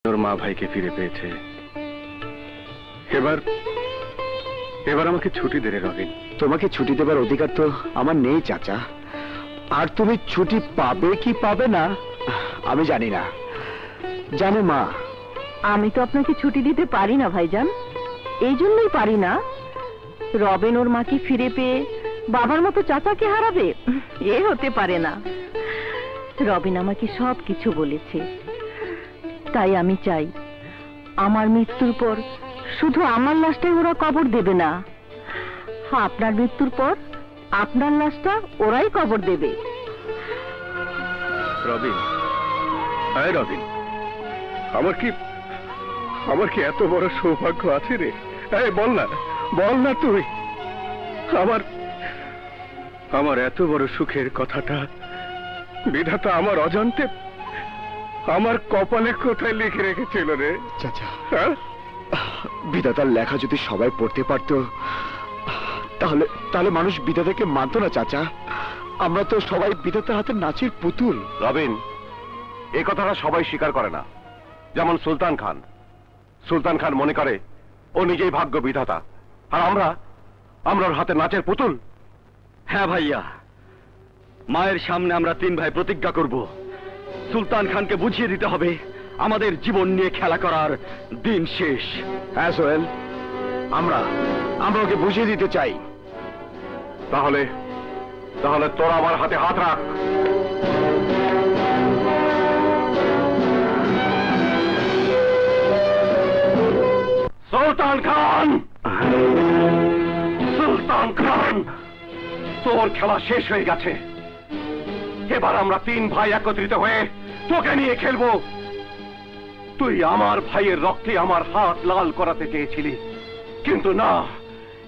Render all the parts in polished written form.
ওর মা ভাইকে ফিরে পেয়েছে। এবার এবার আমাকে ছুটি দে রে রবিন। তোমাকে ছুটি দেবার অধিকার তো আমার নেই চাচা। আর তুমি ছুটি পাবে কি পাবে না আমি জানি না। জানো মা, আমি তো আপনাকে ছুটি দিতে পারি না ভাইজান। এই জন্যই পারি না, রবিন ওর মাকে ফিরে পেয়ে বাবার মতো চাচাকে হারাবে, এ হতে পারে না। রবিন আমাকে সব কিছু বলেছে, তাই আমি চাই আমার মৃত্যুর পর শুধু আমার লাশটাই ওরা কবর দেবে না, আপনার মৃত্যুর পর আপনার লাশটা ওরাই কবর দেবে। রবিন, আয় রবিন, আমার কি এত বড় সৌভাগ্য আছে রে? বল না তুই। আমার এত বড় সুখের কথাটা বিধাতা আমার অজান্তে আমার কপালে কোথায় লিখে রেখেছিল রে চাচা? হ্যাঁ, বিধাতার লেখা যদি সবাই পড়তে পারতো তাহলে মানুষ বিধাতাকে মানত না চাচা। আমরা তো সবাই বিধাতার হাতে নাচের পুতুল। রবিন, এই কথাটা সবাই স্বীকার করে না। যেমন সুলতান খান মনে করে ও নিজেই ভাগ্য বিধাতা, আর আমরা ওর হাতে নাচের পুতুল। হ্যাঁ ভাইয়া, মায়ের সামনে আমরা তিন ভাই প্রতিজ্ঞা করব, সুলতান খানকে বুঝিয়ে দিতে হবে আমাদের জীবন নিয়ে খেলা করার দিন শেষ। হ্যাঁ সোহেল, আমরা ওকে বুঝিয়ে দিতে চাই। তাহলে তোরা আমার হাতে হাত রাখ। সুলতান খান, তোর খেলা শেষ হয়ে গেছে। এবার আমরা তিন ভাই একত্রিত হয়ে তোকে নিয়ে খেলবো। তুই আমার ভাইয়ের রক্তে আমার হাত লাল করাতে চেয়েছিলি, কিন্তু না,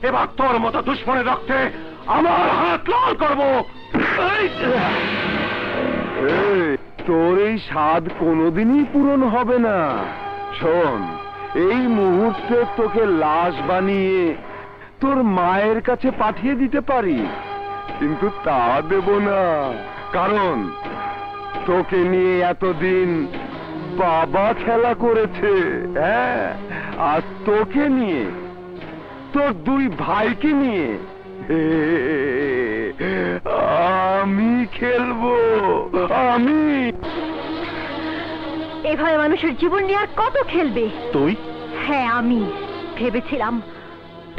এবার তোর মতো দুশ্মনের রক্তে আমার হাত লাল করবো। তোর এই স্বাদ কোনোদিনই পূরণ হবে না। শোন, এই মুহূর্তে তোকে লাশ বানিয়ে তোর মায়ের কাছে পাঠিয়ে দিতে পারি, কিন্তু তা দেব না। কারণ তোকে নিয়ে এতদিন বাবা খেলা করেছে, হ্যাঁ, আর তোকে নিয়ে, তোর দুই ভাইকে নিয়ে আমি খেলবো। আমি এভাবে মানুষের জীবন নিয়ে আর কত খেলবে? তুই? হ্যাঁ, আমি ভেবেছিলাম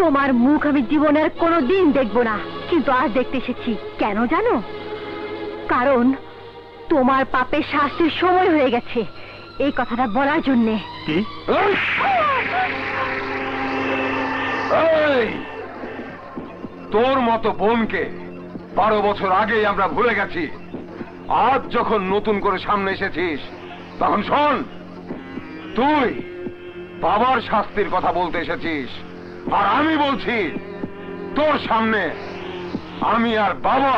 তোমার মুখ আমি জীবনের কোনো দিন দেখব না, কিন্তু আজ দেখতে এসেছি। কেন জানো? কারণ তোমার পাপের শাস্তির সময় হয়ে গেছে, এই কথাটা বলার জন্যে। কি? তোর মতো বোনকে 12 বছর আগেই আমরা ভুলে গেছি। আজ যখন নতুন করে সামনে এসেছিস, তখন শোন, তুই বাবার শাস্তির কথা বলতে এসেছিস, আর আমি বলছি তোর সামনে আমি আর বাবা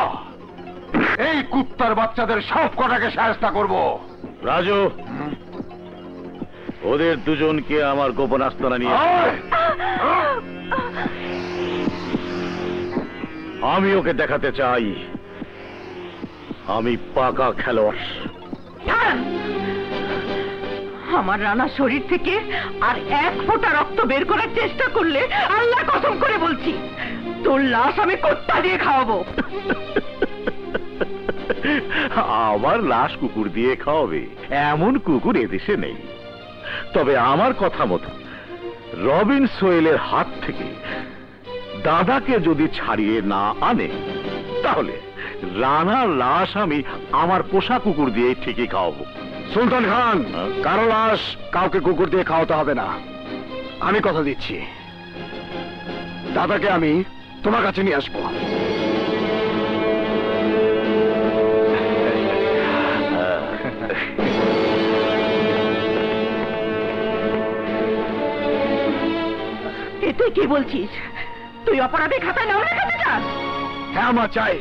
এই কুত্তার বাচ্চাদের সব কটাকে শায়েস্তা করব। রাজু, ওদের দুজনকে আমার গোপন আস্তানা নিয়ে আমি ওকে দেখাতে চাই আমি পাকা খেলোয়াড়। আমার রানা শরীর থেকে আর এক ফোঁটা রক্ত বের করার চেষ্টা করলে আল্লাহ কসম করে বলছি তোর লাশ আমি কুত্তা দিয়ে খাওয়াবো। আমার লাশ কুকুর দিয়ে খাওয়াবে এমন কুকুর এদেশে নেই। তবে আমার কথা মতো রবিন সোহেলের হাত থেকে দাদাকে যদি ছাড়িয়ে না আনে, তাহলে রানার লাশ আমি আমার পোষা কুকুর দিয়ে ঠিকই খাওয়াবো। সুলতান খান, কারো লাশ কাউকে কুকুর দিয়ে খাওয়াতে হবে না। আমি কথা দিচ্ছি, দাদাকে আমি তোমার কাছে নিয়ে আসবো। তুই কি বলছিস? তুই অপরাধী খাতায় নাম লেখাতে চাস? হ্যাঁ মা, চাই।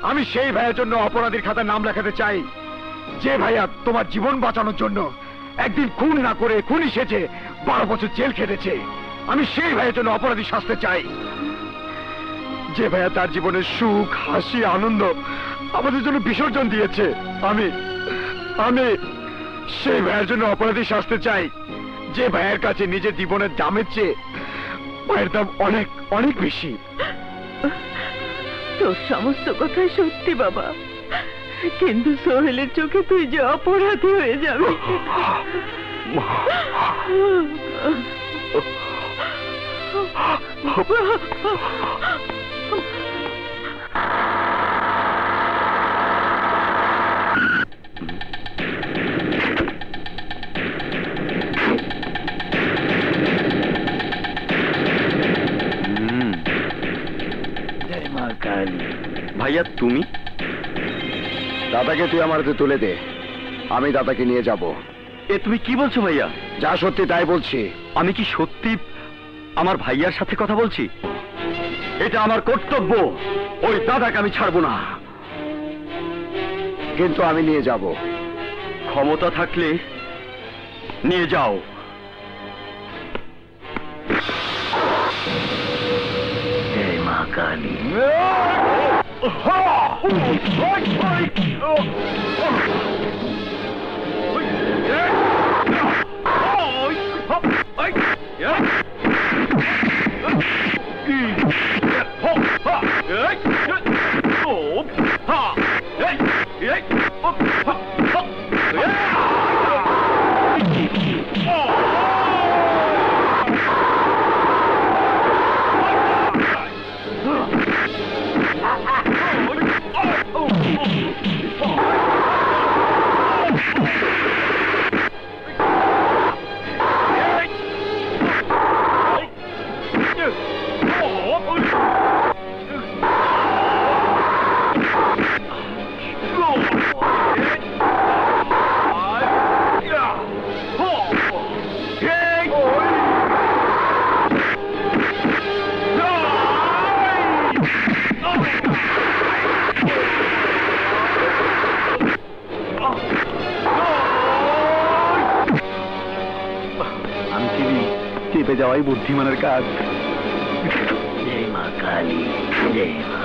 আমি সেই ভাইয়ের জন্য অপরাধীর খাতায় নাম লেখাতে চাই, যে ভাইয়া তোমার জীবন বাঁচানোর জন্য একদিন খুন না করে খুনি সেজে 12 বছর জেল খেটেছে। আমি সেই ভাইয়ের জন্য অপরাধী শাস্তি চাই, যে ভাইয়া তার জীবনের সুখ, হাসি, আনন্দ আমাদের জন্য বিসর্জন দিয়েছে। আমি সেই ভাইয়ের জন্য অপরাধী শাস্তি চাই, যে ভাইয়ের কাছে নিজের জীবনের দামের চেয়ে ভাইয়ের দাম অনেক অনেক বেশি। তোর সমস্ত কথাই সত্যি বাবা, কিন্তু সোহেলের চোখে তুই যে অপরাধী হয়ে যাবি। ভাইয়া তুমি? দাদাকে তুই আমার হাতে তুলে দে, আমি দাদাকে নিয়ে যাব। এ তুমি কি বলছো ভাইয়া? যা সত্যি তাই বলছি। আমি কি সত্যি আমার ভাইয়ার সাথে কথা বলছি? এটা আমার কর্তব্য, ওই দাদাকে আমি ছাড়বো না। কিন্তু আমি নিয়ে যাব। ক্ষমতা থাকলে নিয়ে যাও। জয় মা কালী। চেপে যাওয়াই বুদ্ধিমানের কাজ। জয় মা কালী, জয় মা।